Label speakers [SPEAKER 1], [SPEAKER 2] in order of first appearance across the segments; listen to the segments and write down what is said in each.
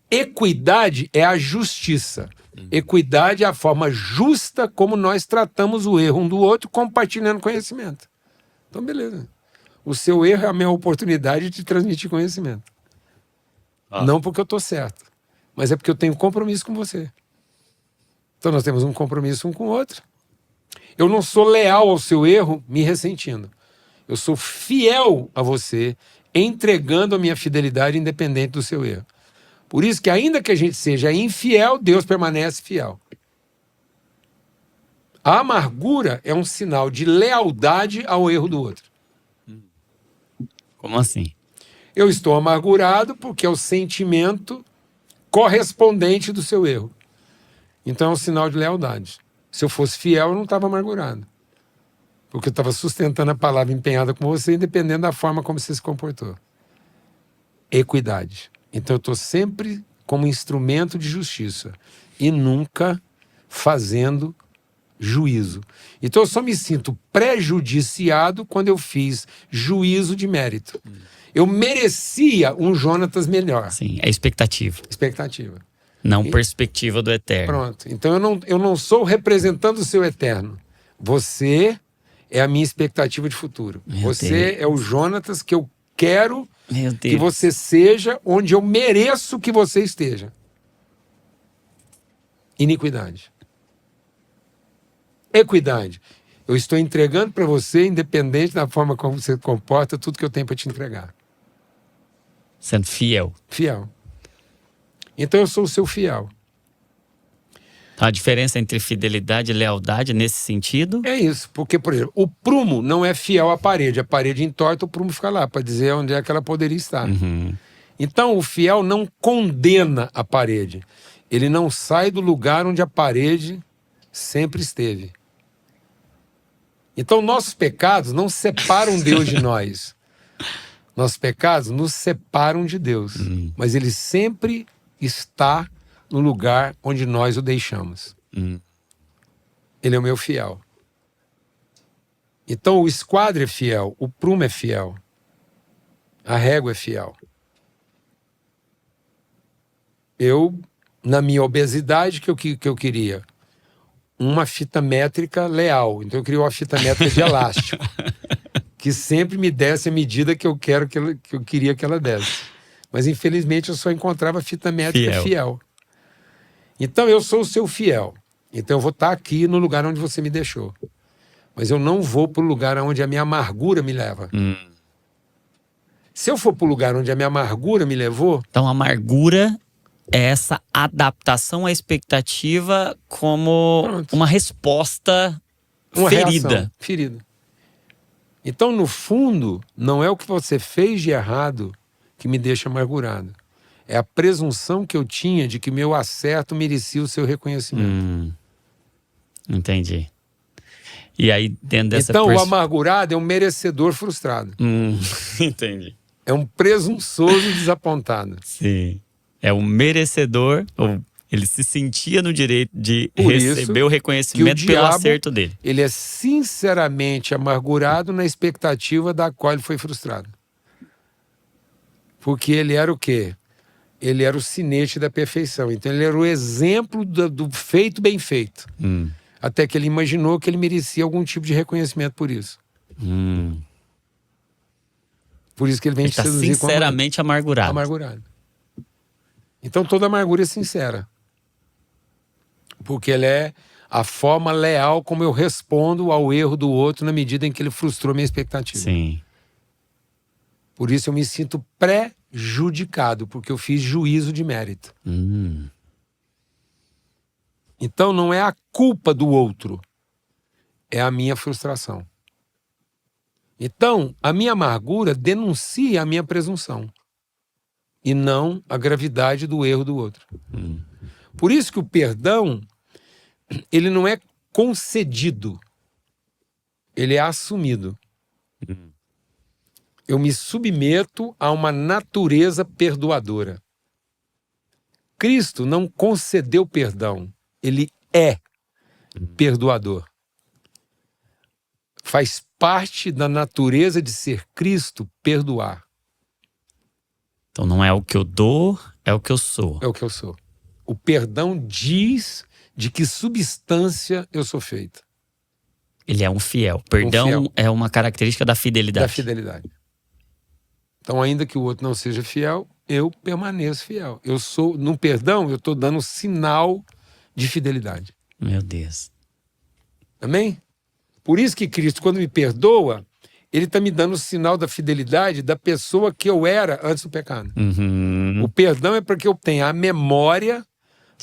[SPEAKER 1] Equidade é a justiça. Equidade é a forma justa como nós tratamos o erro um do outro, compartilhando conhecimento. Então, beleza. O seu erro é a minha oportunidade de transmitir conhecimento. Não porque eu estou certo, mas é porque eu tenho compromisso com você. Então, nós temos um compromisso um com o outro. Eu não sou leal ao seu erro me ressentindo. Eu sou fiel a você, entregando a minha fidelidade independente do seu erro. Por isso que ainda que a gente seja infiel, Deus permanece fiel. A amargura é um sinal de lealdade ao erro do outro.
[SPEAKER 2] Como assim?
[SPEAKER 1] Eu estou amargurado porque é o sentimento correspondente do seu erro. Então é um sinal de lealdade. Se eu fosse fiel, eu não estava amargurado. Porque eu estava sustentando a palavra empenhada com você, independente da forma como você se comportou. Equidade. Então eu estou sempre como instrumento de justiça e nunca fazendo juízo. Então eu só me sinto prejudiciado quando eu fiz juízo de mérito. Eu merecia um Jonatas melhor.
[SPEAKER 2] Sim, é expectativa.
[SPEAKER 1] Expectativa.
[SPEAKER 2] Não perspectiva do eterno.
[SPEAKER 1] Pronto. Então eu não sou representando o seu eterno. Você é a minha expectativa de futuro. Você é o Jonatas que eu quero que você seja onde eu mereço que você esteja. Iniquidade. Equidade. Eu estou entregando para você, independente da forma como você se comporta, tudo que eu tenho para te entregar.
[SPEAKER 2] Sendo fiel.
[SPEAKER 1] Fiel. Então eu sou o seu fiel.
[SPEAKER 2] A diferença entre fidelidade e lealdade nesse sentido?
[SPEAKER 1] É isso, porque, por exemplo, o prumo não é fiel à parede. A parede entorta, o prumo fica lá, para dizer onde é que ela poderia estar. Então, o fiel não condena a parede. Ele não sai do lugar onde a parede sempre esteve. Então, nossos pecados não separam Deus de nós. Nossos pecados nos separam de Deus. Mas ele sempre está no lugar onde nós o deixamos. Ele é o meu fiel. Então o esquadro é fiel, o prumo é fiel, a régua é fiel. Eu, na minha obesidade, que eu queria? Uma fita métrica leal. Então eu queria uma fita métrica de elástico, que sempre me desse a medida que eu queria que ela desse. Mas infelizmente eu só encontrava fita métrica fiel. Então eu sou o seu fiel. Então eu vou estar aqui no lugar onde você me deixou. Mas eu não vou para o lugar onde a minha amargura me leva. Se eu for para o lugar onde a minha amargura me levou...
[SPEAKER 2] Então a amargura é essa adaptação à expectativa como uma resposta ferida.
[SPEAKER 1] Reação, ferida. Então, no fundo, não é o que você fez de errado que me deixa amargurado. É a presunção que eu tinha de que meu acerto merecia o seu reconhecimento.
[SPEAKER 2] Entendi. E aí, dentro dessa...
[SPEAKER 1] Então, o amargurado é um merecedor frustrado.
[SPEAKER 2] Entendi.
[SPEAKER 1] É um presunçoso desapontado.
[SPEAKER 2] Sim. É um merecedor, ou ele se sentia no direito de receber o reconhecimento pelo acerto dele.
[SPEAKER 1] Ele é sinceramente amargurado na expectativa da qual ele foi frustrado. Porque ele era o quê? Ele era o sinete da perfeição. Então ele era o exemplo do feito bem feito. Até que ele imaginou que ele merecia algum tipo de reconhecimento por isso. Por isso que ele vem te seduzir.
[SPEAKER 2] Está sinceramente amargurado.
[SPEAKER 1] Amargurado. Então toda amargura é sincera. Porque ela é a forma leal como eu respondo ao erro do outro na medida em que ele frustrou minha expectativa.
[SPEAKER 2] Sim.
[SPEAKER 1] Por isso eu me sinto prejudicado, porque eu fiz juízo de mérito. Então não é a culpa do outro, é a minha frustração. Então a minha amargura denuncia a minha presunção e não a gravidade do erro do outro. Por isso que o perdão, ele não é concedido, ele é assumido. Eu me submeto a uma natureza perdoadora. Cristo não concedeu perdão, ele é perdoador. Faz parte da natureza de ser Cristo perdoar.
[SPEAKER 2] Então não é o que eu dou, é o que eu sou.
[SPEAKER 1] É o que eu sou. O perdão diz de que substância eu sou feito.
[SPEAKER 2] Ele é um fiel. Perdão é uma característica da fidelidade.
[SPEAKER 1] Da fidelidade. Então, ainda que o outro não seja fiel, eu permaneço fiel. Eu sou, no perdão, eu estou dando sinal de fidelidade.
[SPEAKER 2] Meu Deus.
[SPEAKER 1] Amém? Por isso que Cristo, quando me perdoa, Ele está me dando o sinal da fidelidade da pessoa que eu era antes do pecado.
[SPEAKER 2] Uhum.
[SPEAKER 1] O perdão é para que eu tenha a memória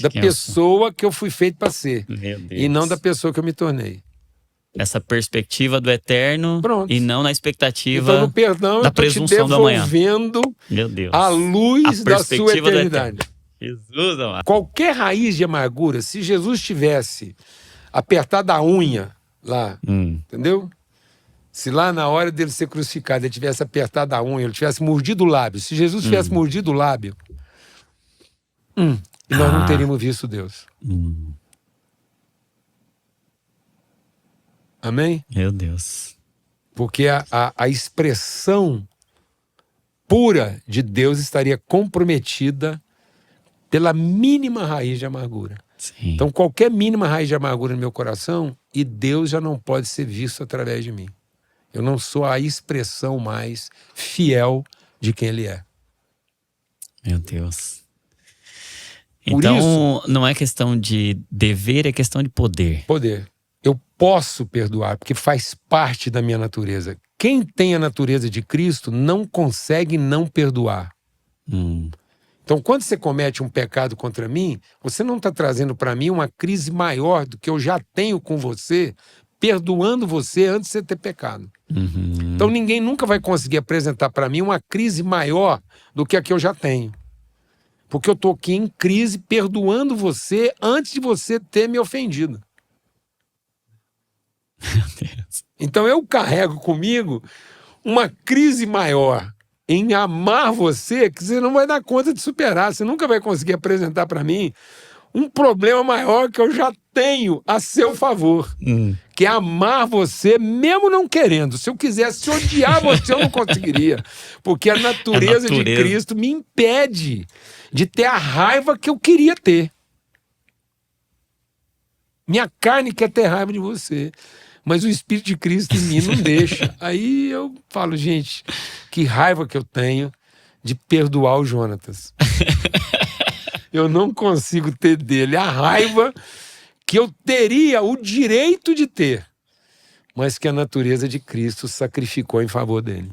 [SPEAKER 1] da pessoa que eu fui feito para ser.
[SPEAKER 2] Meu Deus.
[SPEAKER 1] E não da pessoa que eu me tornei.
[SPEAKER 2] Essa perspectiva do eterno.
[SPEAKER 1] Pronto.
[SPEAKER 2] E não na expectativa
[SPEAKER 1] então, no perdão,
[SPEAKER 2] da
[SPEAKER 1] eu estou te
[SPEAKER 2] presunção do amanhã.
[SPEAKER 1] devolvendo
[SPEAKER 2] Meu Deus.
[SPEAKER 1] a luz da sua eternidade.
[SPEAKER 2] Jesus, amado.
[SPEAKER 1] Qualquer raiz de amargura, se Jesus tivesse apertado a unha lá, entendeu? Se lá na hora dele ser crucificado ele tivesse apertado a unha, ele tivesse mordido o lábio, se Jesus tivesse mordido o lábio, e nós não teríamos visto Deus. Amém?
[SPEAKER 2] Meu Deus.
[SPEAKER 1] Porque a expressão pura de Deus estaria comprometida pela mínima raiz de amargura.
[SPEAKER 2] Sim.
[SPEAKER 1] Então, qualquer mínima raiz de amargura no meu coração, e Deus já não pode ser visto através de mim. Eu não sou a expressão mais fiel de quem Ele é.
[SPEAKER 2] Meu Deus.
[SPEAKER 1] Por
[SPEAKER 2] então,
[SPEAKER 1] isso,
[SPEAKER 2] não é questão de dever, é questão de poder.
[SPEAKER 1] Poder. Eu posso perdoar, porque faz parte da minha natureza. Quem tem a natureza de Cristo não consegue não perdoar. Então, quando você comete um pecado contra mim, você não está trazendo para mim uma crise maior do que eu já tenho com você, perdoando você antes de você ter pecado. Então, ninguém nunca vai conseguir apresentar para mim uma crise maior do que a que eu já tenho. Porque eu estou aqui em crise perdoando você antes de você ter me ofendido.
[SPEAKER 2] Meu Deus.
[SPEAKER 1] Então eu carrego comigo uma crise maior em amar você que você não vai dar conta de superar. Você nunca vai conseguir apresentar para mim um problema maior que eu já tenho a seu favor. Que é amar você mesmo não querendo. Se eu quisesse odiar você, eu não conseguiria. Porque a natureza de Cristo me impede de ter a raiva que eu queria ter. Minha carne quer ter raiva de você. Mas o Espírito de Cristo em mim não deixa. Aí eu falo, gente, que raiva que eu tenho de perdoar o Jonatas. Eu não consigo ter dele a raiva que eu teria o direito de ter, mas que a natureza de Cristo sacrificou em favor dele.